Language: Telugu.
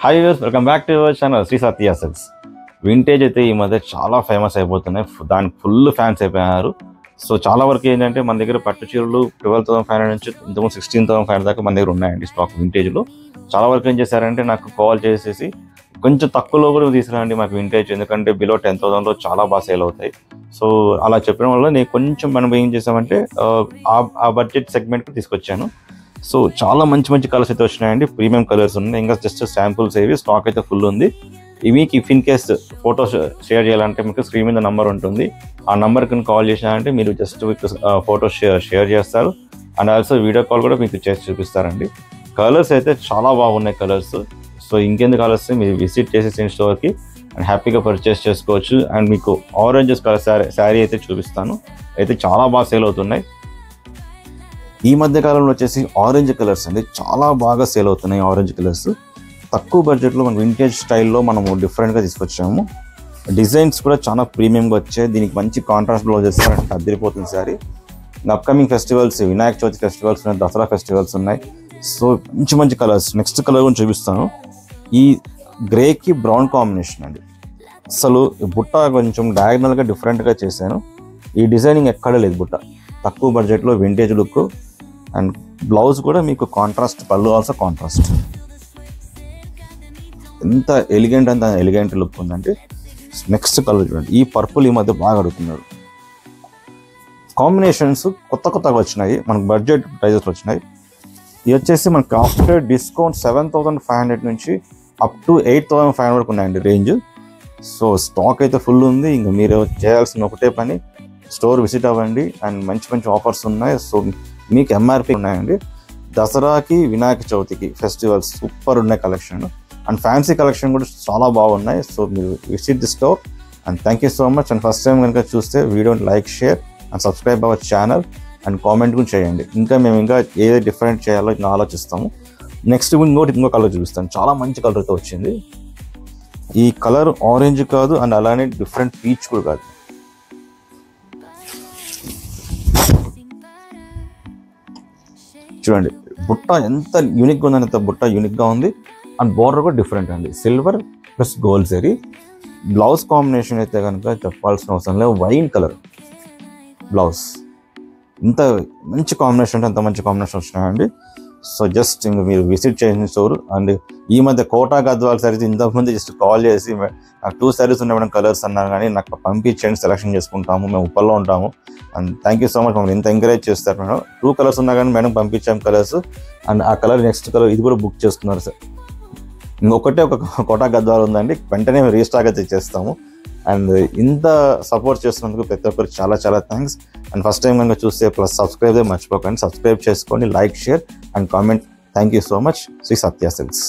Hi viewers, welcome back to your channel Sri Satya silks. Vintage అయితే ఈ మధ్య చాలా ఫేమస్ అయిపోతున్నాయి, దానికి ఫుల్ ఫ్యాన్స్ అయిపోయారు. సో చాలా వరకు ఏంటంటే మన దగ్గర పట్టు చీరలు 12,500 నుంచి ఇంతకు 16,500 దాకా మన దగ్గర ఉన్నాయండి స్టాక్ వింటేజ్లో. చాలా వరకు ఏం చేశారంటే నాకు కాల్ చేసేసి కొంచెం తక్కువలో కూడా తీసుకురండి మాకు వింటేజ్, ఎందుకంటే బిలో 10,000లో చాలా బాగా సేల్ అవుతాయి. సో అలా చెప్పడం వల్ల నేను కొంచెం మనం ఏం చేసామంటే ఆ బడ్జెట్ సెగ్మెంట్కి తీసుకొచ్చాను. సో చాలా మంచి మంచి కలర్స్ అయితే వచ్చినాయండి, ప్రీమియం కలర్స్ ఉన్నాయి. ఇంకా జస్ట్ శాంపుల్స్ ఏవి, స్టాక్ అయితే ఫుల్ ఉంది. మీకు if in case photos share చేయాలంటే మీకు స్క్రీన్ మీద నెంబర్ ఉంటుంది, ఆ నెంబర్కి కాల్ చేసినారంటే మీరు జస్ట్ మీకు ఫోటోస్ షేర్ చేస్తారు. అండ్ ఆల్సో వీడియో కాల్ కూడా మీకు చేసి చూపిస్తారండి. కలర్స్ అయితే చాలా బాగున్నాయి కలర్స్. సో ఇంకెందుకు కలర్స్ మీరు విజిట్ చేసేసి స్టోర్కి అండ్ హ్యాపీగా పర్చేస్ చేసుకోవచ్చు. అండ్ మీకు ఆరెంజెస్ కలర్ శారీ అయితే చూపిస్తాను, అయితే చాలా బాగా సేల్ అవుతున్నాయి. ఈ మధ్య కాలంలో వచ్చేసి ఆరెంజ్ కలర్స్ అండి చాలా బాగా సేల్ అవుతున్నాయి. ఆరెంజ్ కలర్స్ తక్కువ బడ్జెట్లో మనం వింటేజ్ స్టైల్లో మనము డిఫరెంట్గా తీసుకొచ్చాము. డిజైన్స్ కూడా చాలా ప్రీమియంగా వచ్చాయి. దీనికి మంచి కాంట్రాస్ట్ బ్లౌజ్ చేస్తారంటే అదిరిపోతుంది sorry. Upcoming festivals, Vinayaka Chavithi festivals ఉన్నాయి, దసరా ఫెస్టివల్స్ ఉన్నాయి. సో మంచి మంచి కలర్స్. నెక్స్ట్ కలర్ కూడా చూపిస్తాను. ఈ గ్రేకి బ్రౌన్ కాంబినేషన్ అండి. అసలు బుట్ట కొంచెం డయాగ్నల్గా డిఫరెంట్గా చేశాను. ఈ డిజైనింగ్ ఎక్కడ లేదు. బుట్ట తక్కువ బడ్జెట్లో వింటేజ్ లుక్. అండ్ బ్లౌజ్ కూడా మీకు కాంట్రాస్ట్, పళ్ళు ఆల్సో కాంట్రాస్ట్. ఎంత ఎలిగెంట్ లుక్ ఉందంటే. నెక్స్ట్ కలర్ చూడండి, ఈ పర్పుల్ ఈ మధ్య బాగా అడుగుతున్నారు. కాంబినేషన్స్ కొత్తగా వచ్చినాయి, మనకు బడ్జెట్ ప్రైజెస్లో వచ్చినాయి. ఇది వచ్చేసి మనకు ఆఫ్టర్ డిస్కౌంట్ 7,500 నుంచి అప్ టు 8,500 వరకు ఉన్నాయండి రేంజ్. సో స్టాక్ అయితే ఫుల్ ఉంది. ఇంకా మీరు చేయాల్సిన ఒకటే పని, స్టోర్ విజిట్ అవ్వండి. అండ్ మంచి మంచి ఆఫర్స్ ఉన్నాయి. సో మీకు ఎంఆర్పి ఉన్నాయండి. దసరాకి, వినాయక చవితికి ఫెస్టివల్స్ సూపర్ ఉన్నాయి కలెక్షన్. అండ్ ఫ్యాన్సీ కలెక్షన్ కూడా చాలా బాగున్నాయి. సో మీరు visit the store. And thank you so much. And first time కనుక చూస్తే వీడియోని like, share and subscribe our channel. And comment కూడా చేయండి. మేము ఇంకా ఏది డిఫరెంట్ చేయాలో ఇంకా ఆలోచిస్తాము. నెక్స్ట్ ఇంకో కలర్ చూపిస్తాను. చాలా మంచి కలర్తో వచ్చింది. ఈ కలర్ ఆరెంజ్ కాదు, అండ్ అలానే డిఫరెంట్ పీచ్ కూడా కాదు. చూడండి బుట్ట ఎంత యూనిక్గా ఉందని, అంత బుట్ట యూనిక్గా ఉంది. అండ్ బార్డర్ కూడా డిఫరెంట్ అండి, silver plus gold zari. Blouse combination అయితే కనుక చెప్పాల్సిన అవసరం లేదు, వైన్ కలర్ బ్లౌజ్. ఇంత మంచి కాంబినేషన్ అంటే అంత మంచి కాంబినేషన్ వచ్చినాయండి. సో జస్ట్ ఇంక మీరు విజిట్ చేసిన స్టోర్. అండ్ ఈ మధ్య కోటా గద్వాల్ సారీస్ ఇంతకుముందు జస్ట్ కాల్ చేసి నాకు 2 సారీస్ ఉన్నాయి మేడం కలర్స్ అన్నారు, కానీ నాకు పంపించండి, సెలెక్షన్ చేసుకుంటాము, మేము ఉప్పల్లో ఉంటాము. And thank you so much, మమ్మల్ని ఎంత ఎంకరేజ్ చేస్తారు మేడం. 2 కలర్స్ ఉన్నా కానీ మేడం పంపించాము కలర్స్. అండ్ ఆ కలర్ నెక్స్ట్ కలర్ ఇది కూడా బుక్ చేస్తున్నారు సార్. ఇంకొకటే ఒక కోటా గద్వాల్ ఉందండి, వెంటనే రీస్టాక్ అయితే చేస్తాము. అండ్ ఇంత సపోర్ట్ చేస్తున్నందుకు ప్రతి ఒక్కరికి చాలా చాలా థ్యాంక్స్. అండ్ ఫస్ట్ టైం కనుక చూస్తే ప్లస్ సబ్స్క్రైబ్ మర్చిపోకండి, సబ్స్క్రైబ్ చేసుకోండి, like, share and comment. Thank you so much. Sri Satya silks.